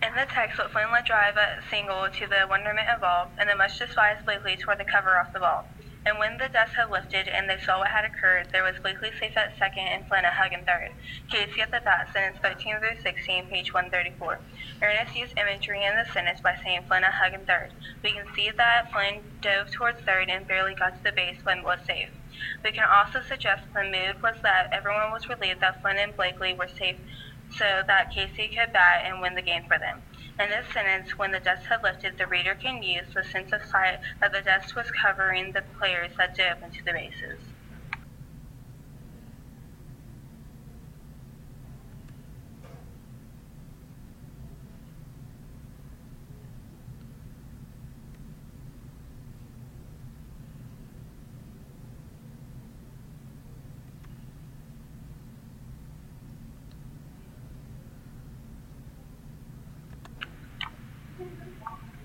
In the text, what Flynn let drive a single to the wonderment of all, and the much despised Blakely toward the cover off the ball. And when the dust had lifted, and they saw what had occurred, there was Blakely safe at second, and Flynn a hug in third. Casey at the bat, sentence 13 through 16, page 134. Ernest used imagery in the sentence by saying Flynn a hug in third. We can see that Flynn dove towards third and barely got to the base when was safe. We can also suggest the mood was that everyone was relieved that Flynn and Blakely were safe so that Casey could bat and win the game for them. In this sentence, when the dust had lifted, the reader can use the sense of sight that the dust was covering the players that dove into the bases.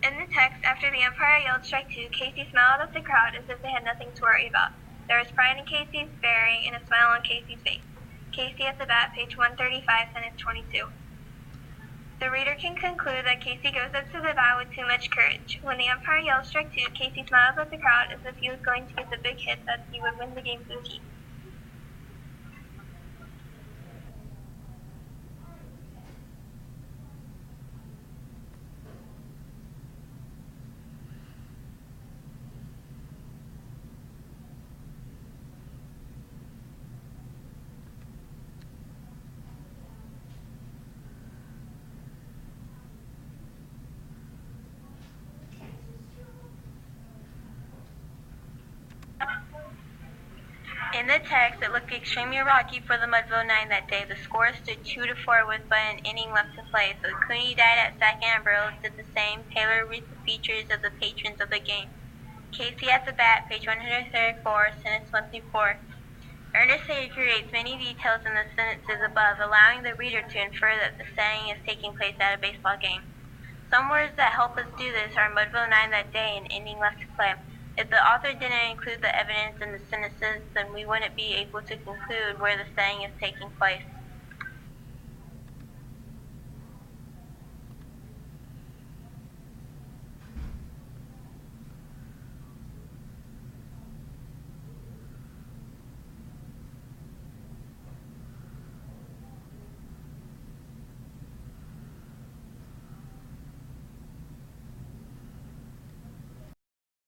In the text, after the umpire yelled strike two, Casey smiled at the crowd as if they had nothing to worry about. There was pride in Casey's bearing and a smile on Casey's face. Casey at the bat, page 135, sentence 22. The reader can conclude that Casey goes up to the bat with too much courage. When the umpire yelled strike two, Casey smiles at the crowd as if he was going to get the big hit that he would win the game for the team. In the text, it looked extremely rocky for the Mudville 9 that day. The score stood 2-4 with but an inning left to play, so Cooney died at second and Burroughs did the same. Taylor read the features of the patrons of the game. Casey at the bat, page 134, sentence 1 through 4. Ernest creates many details in the sentences above, allowing the reader to infer that the setting is taking place at a baseball game. Some words that help us do this are Mudville 9 that day and inning left to play. If the author didn't include the evidence in the sentences, then we wouldn't be able to conclude where the setting is taking place.